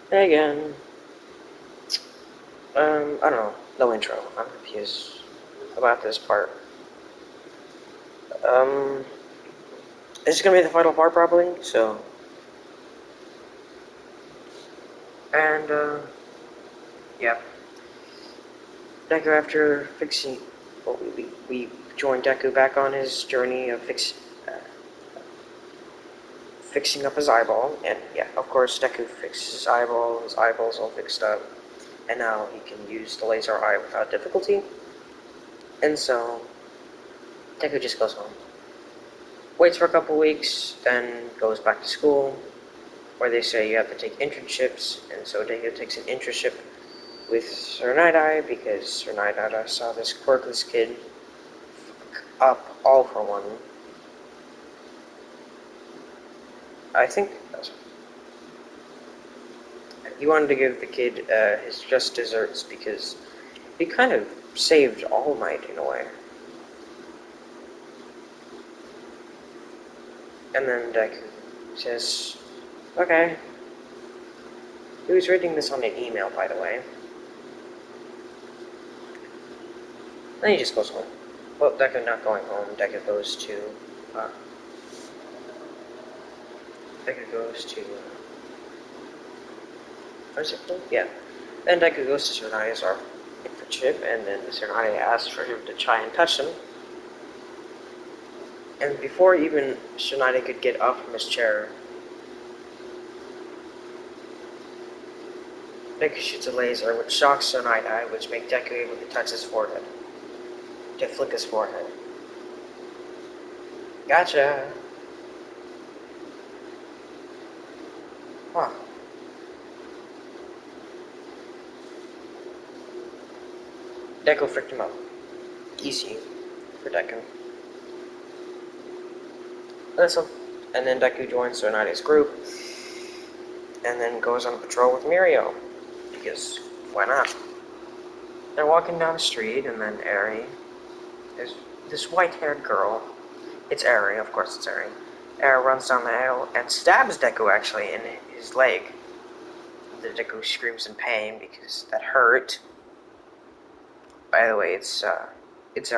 Hey again. I don't know. No intro. I'm confused about this part. Um, this is gonna be the final part probably. So, and yeah, Deku after fixing, well, we joined Deku back on his journey of uh, fixing up his eyeball, and yeah, of course Deku fixed his eyeball. His eyeball's all fixed up, and now he can use the laser eye without difficulty. And so Deku just goes home, waits for a couple weeks, then goes back to school, where they say you have to take internships, and so Deku takes an internship with Sir Night-Eye because Sir Night-Eye saw this quirkless kid up all for one. I think he wanted to give the kid his just desserts because he kind of saved All Might in a way. And then Deku says, okay. He was reading this on an email, by the way. Then he just goes home. Well, Deku not going home. Deku goes to uh, what is it called? Yeah. Then Deku goes to Tsunade's internship, and then Tsunade asks for him to try and touch him. And before even Tsunade could get up from his chair, Deku shoots a laser, which shocks Tsunade, which makes Deku able to touch his forehead. To flick his forehead. Gotcha! Huh. Deku fricked him up. Easy for Deku. Listen. And then Deku joins Tsunade's group, and then goes on a patrol with Mirio. Because, why not? They're walking down the street, and then Eri, there's this white-haired girl. It's Eri, of course it's Eri. Eri runs down the aisle and stabs Deku, actually, in his leg. The Deku screams in pain because that hurt. By the way, it's a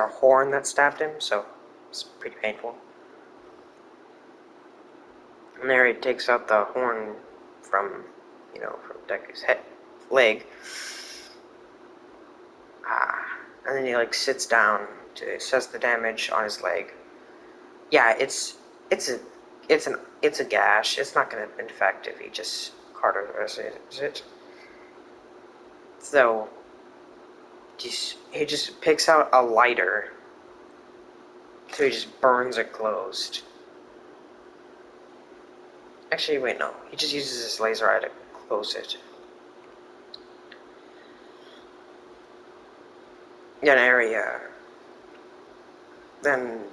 horn that stabbed him, so it's pretty painful. And Eri takes out the horn from, from Deku's leg. And then he sits down to assess the damage on his leg. Yeah, it's a it's a gash. It's not going to infect if he just cauterizes it. So he just picks out a lighter, so he just burns it closed. Actually, wait, no. He just uses his laser eye to close it. Then Area then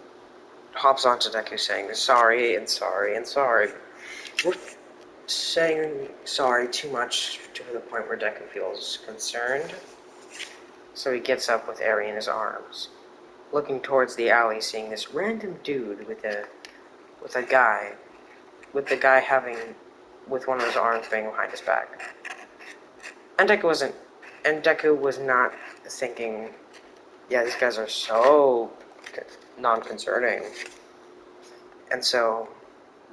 hops onto Deku saying sorry and sorry and sorry. We're saying sorry too much to the point where Deku feels concerned. So he gets up with Eri in his arms, looking towards the alley, seeing this random dude with the guy having with one of his arms being behind his back. And Deku was not thinking, yeah, these guys are so non-concerning. And so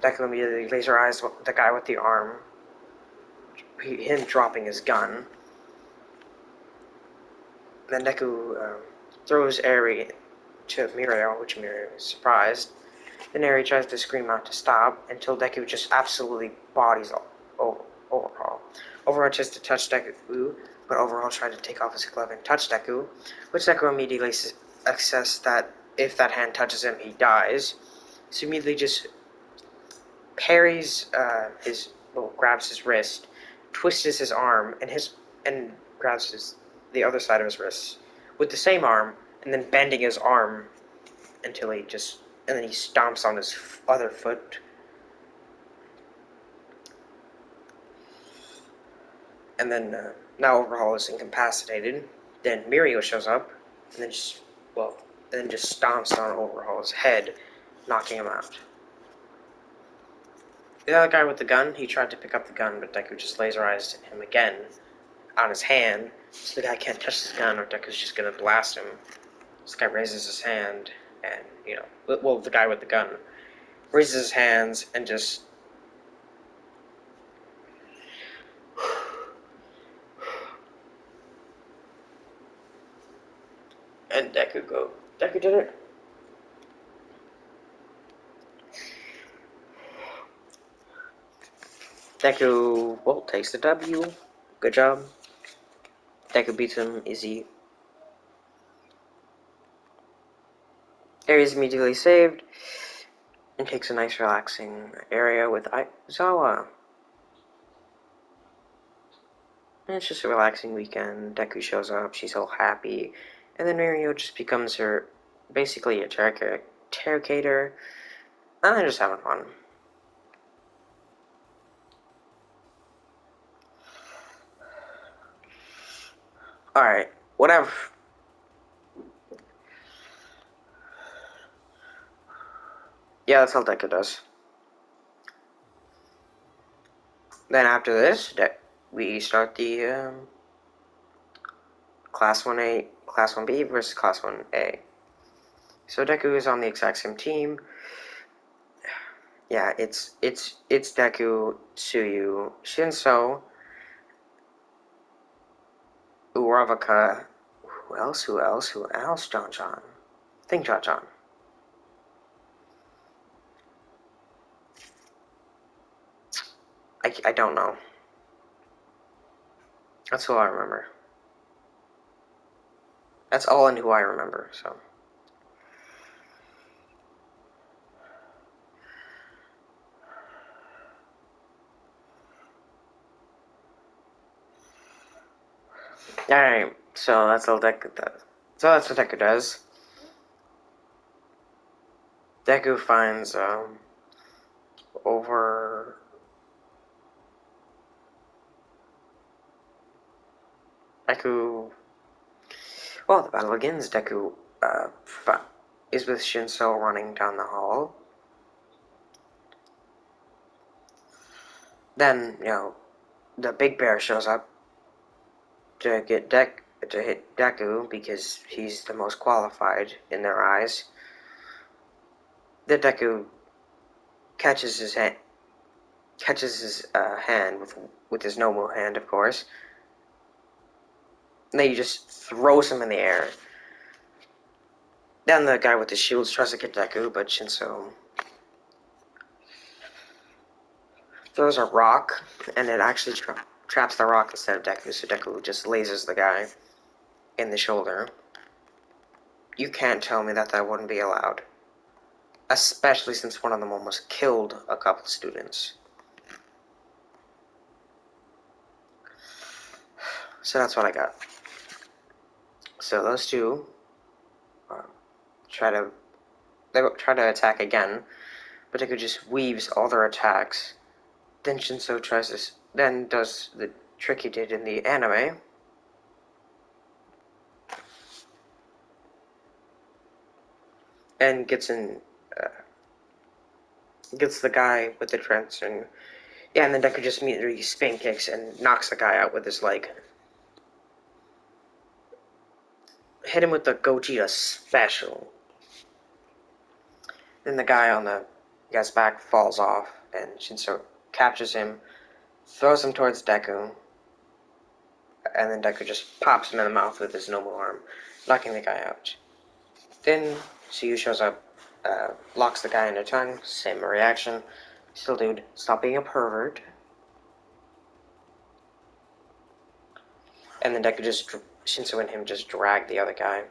Deku immediately laser eyes the guy with the arm, him dropping his gun. Then Deku throws Eri to Mirio, which Mirio is surprised. Then Eri tries to scream out to stop until Deku just absolutely bodies Overhaul. Overhaul tries to touch Deku, but Overhaul tried to take off his glove and touch Deku, which Deku immediately assesses that if that hand touches him, he dies. So immediately just parries grabs his wrist, twists his arm, and grabs the other side of his wrist with the same arm, and then bending his arm until and then he stomps on his other foot. And then now Overhaul is incapacitated. Then Mirio shows up, and then just stomps on Overhaul's head, knocking him out. The other guy with the gun, he tried to pick up the gun, but Deku just laserized him again on his hand, so the guy can't touch his gun or Deku's just gonna blast him. This guy raises his hand, and, well, the guy with the gun raises his hands and just... And Deku did it. Deku, well, takes the W. Good job. Deku beats him easy. Area is immediately saved and takes a nice relaxing area with Aizawa. And it's just a relaxing weekend. Deku shows up, she's all happy, and then Mario just becomes her, basically a interrogator, and they're just having fun. Alright, whatever. Yeah, that's all Deku does. Then after this, we start the Class 1A, Class 1B versus Class 1A. So Deku is on the exact same team. Yeah, it's Deku, Tsuyu, Shinso, Uravaka. Who else? John. Think John. I don't know. That's who I remember. That's all in who I remember, so. Alright, so that's all Deku does. So that's what Deku does. Deku finds, over... Well, the battle begins. Deku, is with Shinso running down the hall. Then, the big bear shows up to hit Deku because he's the most qualified in their eyes. The Deku catches his hand with his normal hand, of course. And then he just throws him in the air. Then the guy with the shields tries to get Deku, but Shinso throws a rock, and it actually traps the rock instead of Deku, so Deku just lasers the guy in the shoulder. You can't tell me that wouldn't be allowed. Especially since one of them almost killed a couple students. So that's what I got. So those two try to attack again, but Deku just weaves all their attacks. Then Shinso does the trick he did in the anime. And gets the guy with the trance, and then Deku just immediately spin kicks and knocks the guy out with his leg. Hit him with the Gogeta special. Then the guy on the guy's back falls off, and Shinso captures him, throws him towards Deku, and then Deku just pops him in the mouth with his normal arm, knocking the guy out. Then Tsuyu shows up, locks the guy in a tongue, same reaction. Still, dude, stop being a pervert. And then Shinso and him just drag the other guy.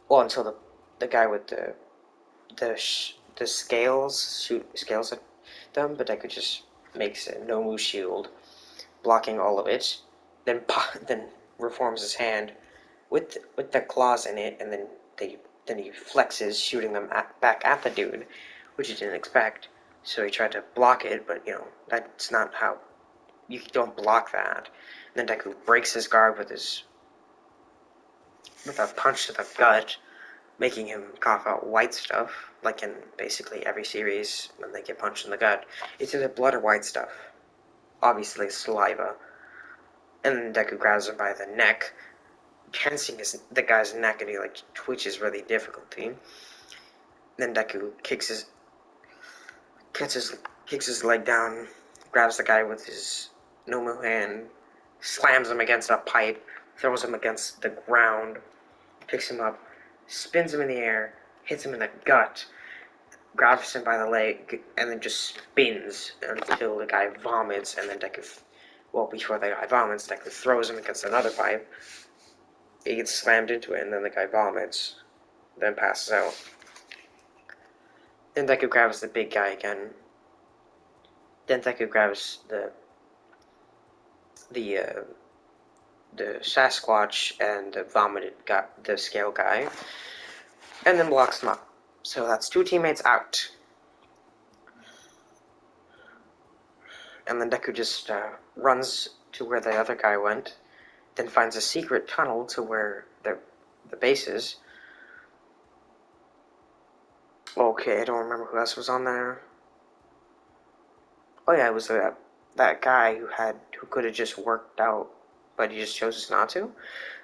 Well, until the guy with the scales scales at them, but Deku just makes a Nomu shield, blocking all of it. Then reforms his hand with the claws in it, and then he flexes, shooting them back at the dude, which he didn't expect. So he tried to block it, but that's not how you don't block that. And then Deku breaks his guard with a punch to the gut, making him cough out white stuff, like in basically every series when they get punched in the gut. It's either blood or white stuff. Obviously saliva. And Deku grabs him by the neck, tensing the guy's neck, and he like twitches really difficultly. Then Deku kicks his leg down, grabs the guy with his normal hand, slams him against a pipe, throws him against the ground, picks him up, spins him in the air, hits him in the gut, grabs him by the leg, and then just spins until the guy vomits, and then before the guy vomits, Deku throws him against another pipe. He gets slammed into it, and then the guy vomits, then passes out. Then Deku grabs the big guy again. Then Deku grabs the Sasquatch and the vomited guy, the scale guy, and then blocks them up. So that's 2 teammates out. And then Deku just runs to where the other guy went, then finds a secret tunnel to where the base is. Okay, I don't remember who else was on there. Oh yeah, it was that guy who could have just worked out, but he just chose not to.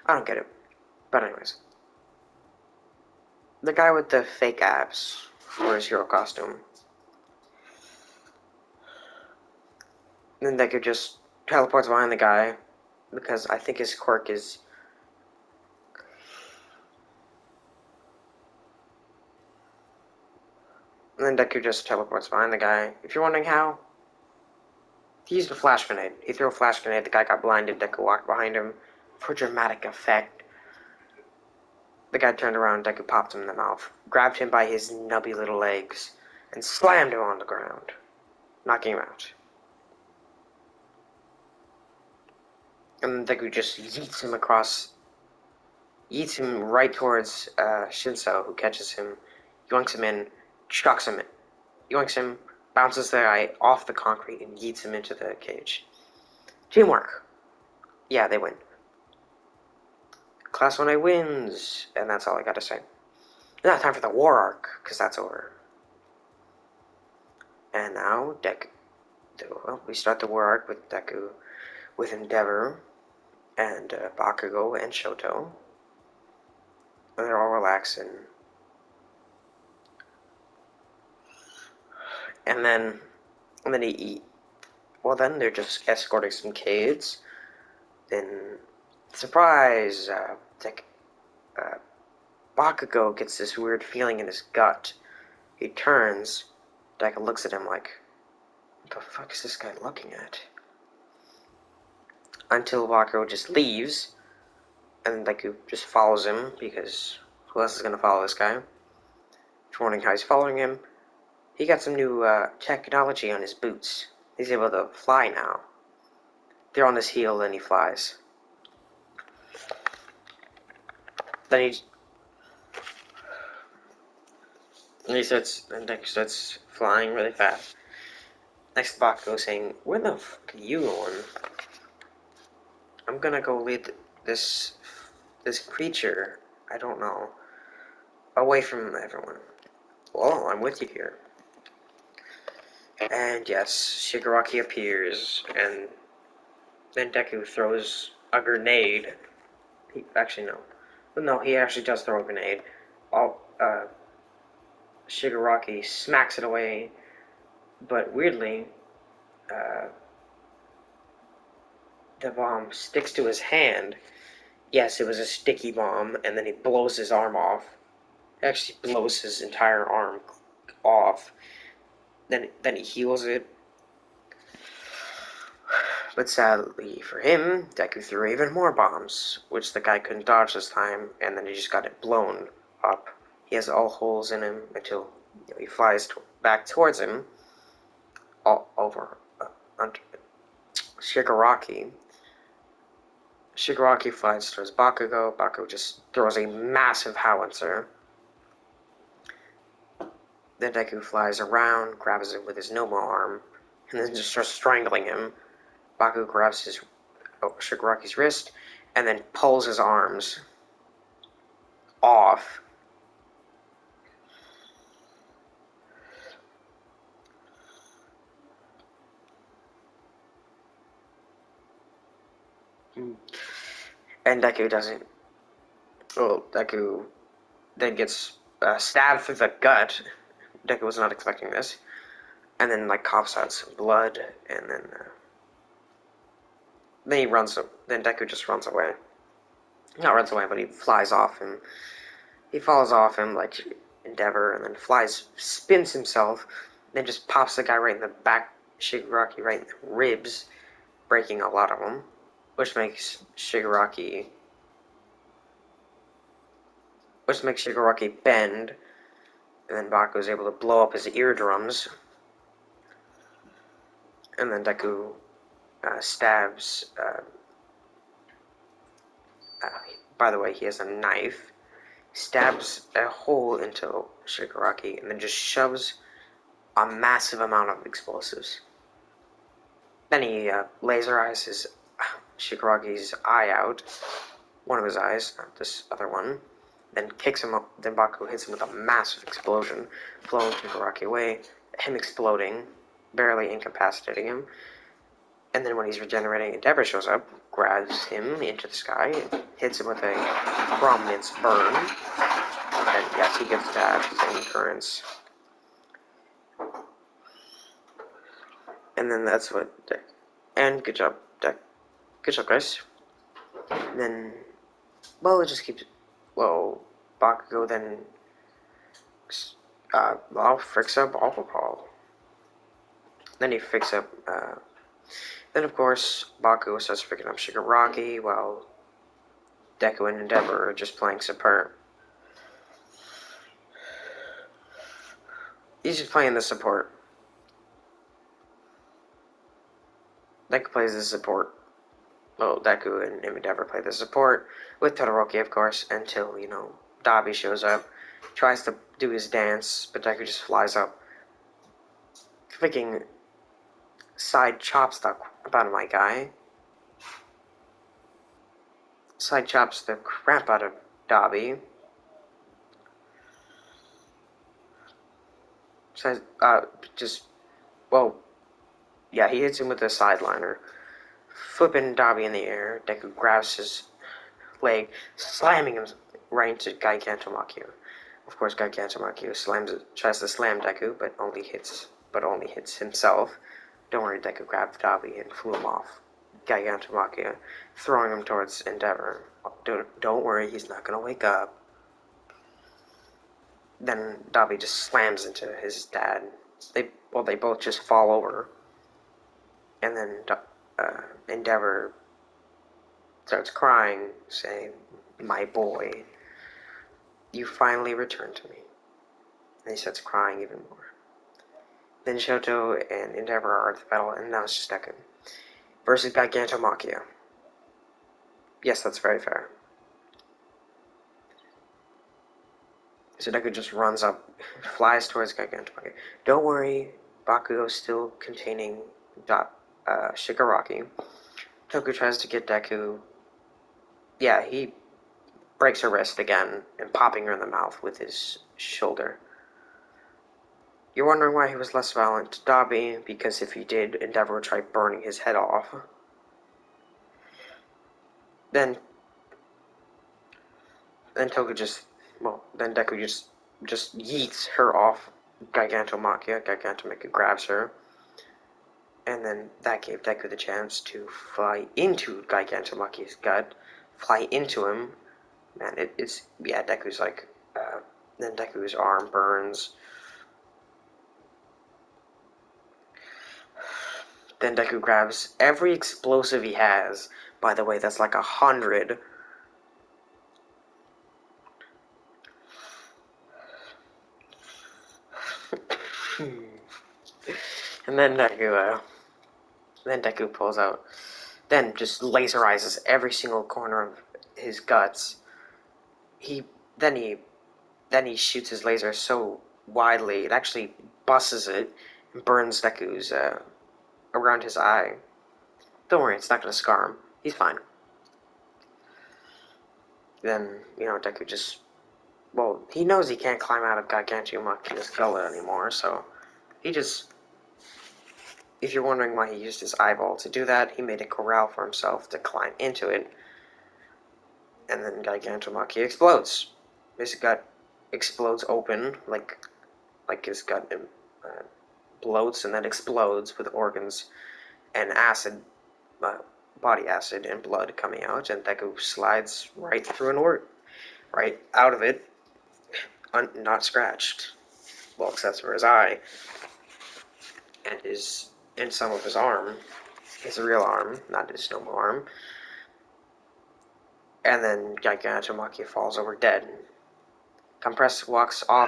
I don't get it. But anyways, the guy with the fake abs for his hero costume. Then Deku just teleports behind the guy because I think his quirk is. And then Deku just teleports behind the guy. If you're wondering how, he used a flash grenade. He threw a flash grenade, the guy got blinded, Deku walked behind him for dramatic effect. The guy turned around, Deku popped him in the mouth, grabbed him by his nubby little legs, and slammed him on the ground, knocking him out. And Deku just yeets him right towards Shinso, who catches him, yoinks him in, chucks him in, yoinks him, bounces the guy off the concrete, and yeets him into the cage. Teamwork. Yeah, they win. Class 1A wins, and that's all I gotta say. Now time for the war arc, because that's over. And now, we start the war arc with Deku, with Endeavor, and Bakugo, and Shoto. And they're all relaxing. And then they eat. Well, then they're just escorting some kids. Then, surprise! Bakugo gets this weird feeling in his gut. He turns. Deku looks at him like, what the fuck is this guy looking at? Until Bakugo just leaves, and Deku just follows him, because who else is going to follow this guy? If you're wondering how he's following him, he got some new technology on his boots. He's able to fly now. They're on his heel, and he flies. Then Deku starts flying really fast. Next to Bakugo saying, where the fuck are you going? I'm gonna go lead this creature, I don't know, away from everyone. Well, I'm with you here. And yes, Shigaraki appears, and then Deku throws a grenade. He actually does throw a grenade. Shigaraki smacks it away, but weirdly, the bomb sticks to his hand. Yes, it was a sticky bomb, and then he blows his arm off. Actually blows his entire arm off. Then he heals it. But sadly for him, Deku threw even more bombs, which the guy couldn't dodge this time, and then he just got it blown up. He has all holes in him until he flies back towards him, all over under Shigaraki. Shigaraki flies towards Bakugo. Bakugo just throws a massive howitzer. Then Deku flies around, grabs him with his normal arm, and then just starts strangling him. Bakugo grabs Shigaraki's wrist, and then pulls his arms off. And Deku doesn't. Well, Deku then gets stabbed through the gut. Deku was not expecting this. And then, like, coughs out some blood, and then he runs. Then Deku just runs away. Not runs away, but he flies off, and he falls off him like Endeavor, and then spins himself, then just pops the guy right in the back, Shigaraki right in the ribs, breaking a lot of them, which makes Shigaraki bend, and then Baku is able to blow up his eardrums, and then Deku stabs. By the way, he has a knife. Stabs a hole into Shigaraki, and then just shoves a massive amount of explosives. Then he laser eyes Shigaraki's eye out, one of his eyes, not this other one. Then kicks him up. Then Baku hits him with a massive explosion, blowing Shigaraki away. Him exploding, barely incapacitating him. And then when he's regenerating, Endeavor shows up, grabs him into the sky, hits him with a prominence burn. And yes, he gets that same occurrence. And then that's what. And good job, Deck. Good job, guys. And then, well, it just keeps. Well, Bakugo then. Fix up alcohol. Then he fix up. Then, of course, Bakugo starts picking up Shigaraki while Deku and Endeavor are just playing support. He's just playing the support. Deku plays the support. Well, Deku and Endeavor play the support with Todoroki, of course, until, Dabi shows up, tries to do his dance, but Deku just flies up, freaking side chops the crap out of my guy. Side chops the crap out of Dabi. Says, he hits him with a sideliner. Flipping Dabi in the air, Deku grabs his leg, slamming him right into Gigantomachia. Of course, Gigantomachia tries to slam Deku, but only hits himself. Don't worry, Deku grabbed Dabi and flew him off Gigantomachia, throwing him towards Endeavor. Don't worry, he's not gonna wake up. Then Dabi just slams into his dad. They both just fall over. And then Endeavor starts crying, saying, "My boy, you finally returned to me." And he starts crying even more. Then Shoto and Endeavor are at the battle, and now it's just Deku versus Gigantomachia. Yes, that's very fair. So Deku just runs up, flies towards Gigantomachia. Don't worry, Bakugo's still containing Shigaraki. Toku tries to get Deku. Yeah, he breaks her wrist again and popping her in the mouth with his shoulder. You're wondering why he was less violent to Dabi? Because if he did, Endeavor would try burning his head off. Then Deku just yeets her off Gigantomachia. Gigantomachia grabs her. And then that gave Deku the chance to fly into Gigantomachia's gut, fly into him. Man, Deku's like, then Deku's arm burns. Then Deku grabs every explosive he has. By the way, that's like 100. And then Deku pulls out, then just laserizes every single corner of his guts. Then he shoots his laser so widely it actually busts it and burns Deku's around his eye. Don't worry, it's not gonna scar him. He's fine. Then Deku just he knows he can't climb out of Gigantomachia's gullet anymore, so he just if you're wondering why he used his eyeball to do that, he made a corral for himself to climb into it, and then Gigantomachia explodes. His gut explodes open, like his gut bloats and then explodes with organs and acid, body acid and blood coming out, and Deku slides right through right out of it, not scratched. Well, except for his eye and some of his arm, his real arm, not his normal arm. And then Gigantomachia falls over dead. Compress walks uh,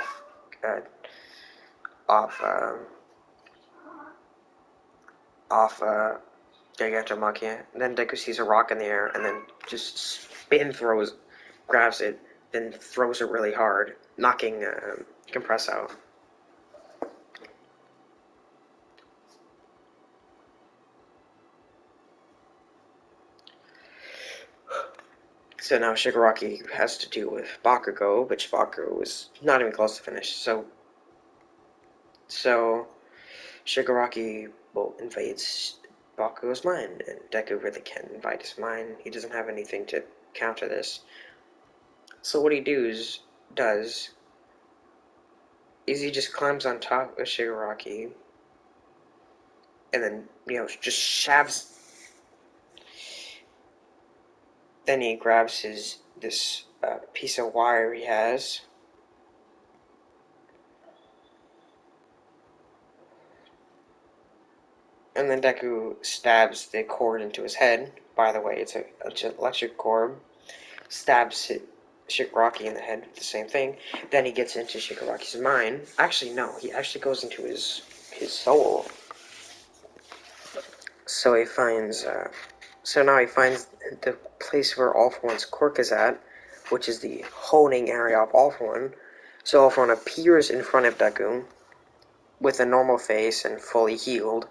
off, uh, off Gigantomachia. And then Deku sees a rock in the air, and then just grabs it, then throws it really hard, knocking Compress out. So now Shigaraki has to deal with Bakugo, which Bakugo was not even close to finish. So Shigaraki invades Bakugo's mind, and Deku really can't invade his mind. He doesn't have anything to counter this. So what he does is he just climbs on top of Shigaraki, and then just shaves. Then he grabs this piece of wire he has. And then Deku stabs the cord into his head. By the way, it's an electric cord. Stabs Shigaraki in the head with the same thing. Then he gets into Shigaraki's mind. Actually, no, he actually goes into his soul. So he finds. So now he finds the place where All For One's quirk is at, which is the honing area of All For One. So All For One appears in front of Deku with a normal face and fully healed.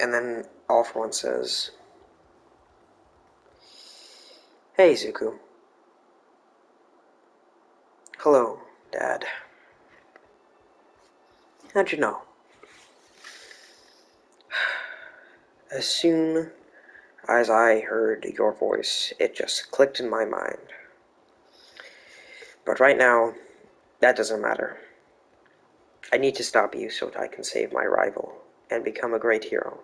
And then All For One says, "Hey, Zuko." "Hello, Dad." "How'd you know?" "As soon as I heard your voice, it just clicked in my mind. But right now, that doesn't matter. I need to stop you so that I can save my rival and become a great hero."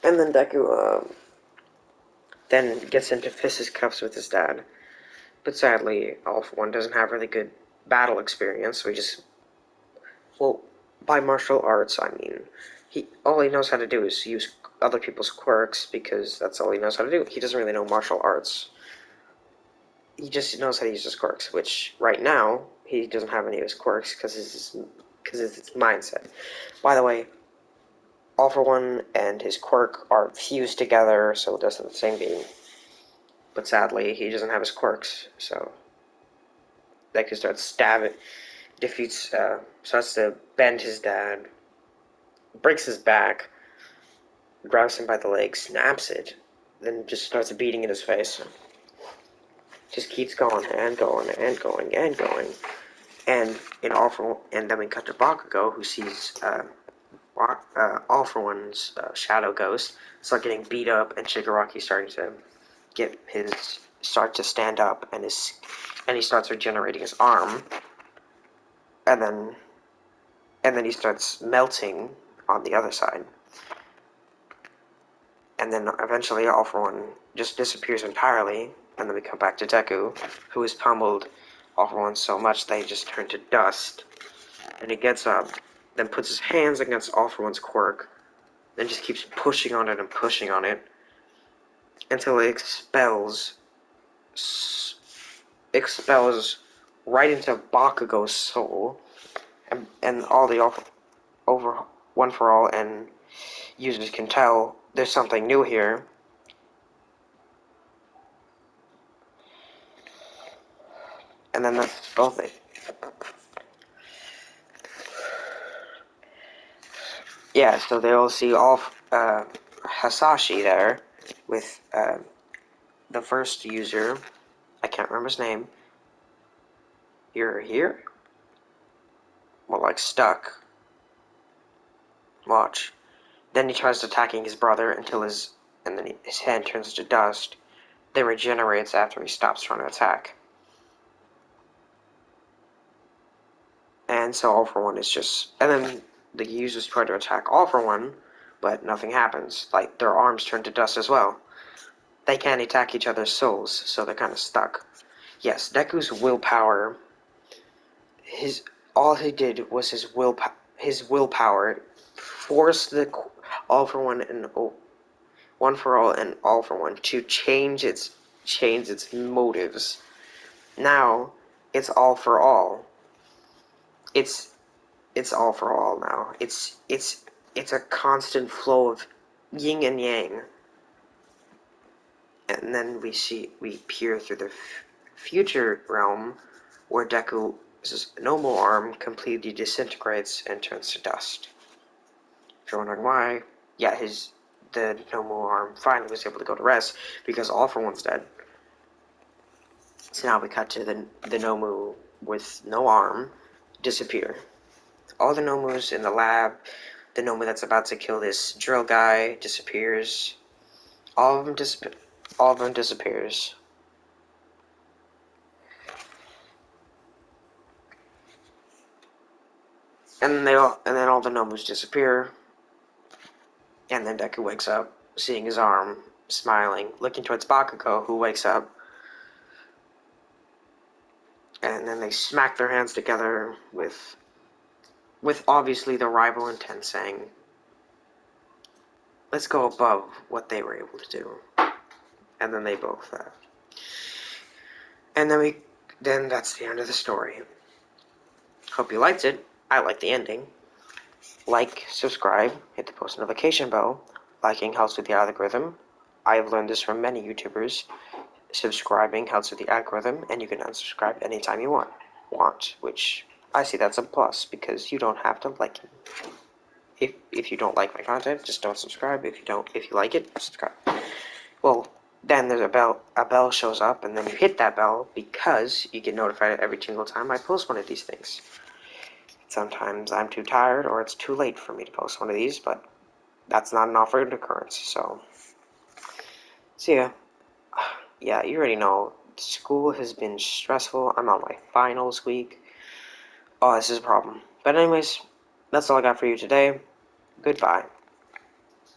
And then Deku then gets into fisticuffs with his dad. But sadly, All For One doesn't have really good battle experience, so by martial arts, I mean, all he knows how to do is use other people's quirks because that's all he knows how to do. He doesn't really know martial arts. He just knows how to use his quirks, which right now he doesn't have any of his quirks because it's his mindset. By the way, All For One and his quirk are fused together, so it does the same beam. But sadly, he doesn't have his quirks, so Deku starts stabbing, starts to bend his dad, breaks his back, grabs him by the leg, snaps it, then just starts beating in his face. Just keeps going and going and going and going. And then we cut to Bakugo, who sees All For One's shadow ghost start getting beat up, and Shigaraki starting to start to stand up, and he starts regenerating his arm, and then he starts melting on the other side. And then eventually All For One just disappears entirely, and then we come back to Deku, who has pummeled All For One so much that he just turned to dust. And he gets up, then puts his hands against All For One's quirk, then just keeps pushing on it and pushing on it until it expels right into Bakugo's soul, and all the over One For All and users can tell there's something new here. And then that's both it. Yeah, so they'll see Hasashi there with the first user, I can't remember his name. You're here? Well, like stuck. Watch. Then he tries attacking his brother until his hand turns to dust. Then regenerates after he stops trying to attack. And so All For One is just... And then the users try to attack All For One, but nothing happens. Like, their arms turn to dust as well. They can't attack each other's souls, so they're kind of stuck. Yes, Deku's willpower... All he did was his willpower forced the All For One and One For All and All For One to change its motives. Now, it's all for all. It's all for all now. It's a constant flow of yin and yang. And then we peer through the future realm where Deku's normal arm completely disintegrates and turns to dust. If you're wondering why, yeah, the normal arm finally was able to go to rest because All For One's dead. So now we cut to the Nomu with no arm disappear. All the Nomus in the lab, the Nomu that's about to kill this drill guy disappears. All of them disappears. And then all the Nomus disappear. And then Deku wakes up, seeing his arm, smiling, looking towards Bakugo, who wakes up. And then they smack their hands together with obviously the rival intent, saying, let's go above what they were able to do. And then they both and then that's the end of the story. Hope you liked it. I liked the ending. Like, subscribe, hit the post notification bell. Liking helps with the algorithm. I have learned this from many YouTubers. Subscribing helps with the algorithm, and you can unsubscribe anytime you want, which I see that's a plus, because you don't have to like it. If you don't like my content, just don't subscribe. If you like it, subscribe. Well, then there's a bell shows up, and then you hit that bell because you get notified every single time I post one of these things. Sometimes I'm too tired or it's too late for me to post one of these, but that's not an often occurrence, so see ya. Yeah, you already know, school has been stressful. I'm on my finals week. Oh, this is a problem. But anyways, that's all I got for you today. Goodbye.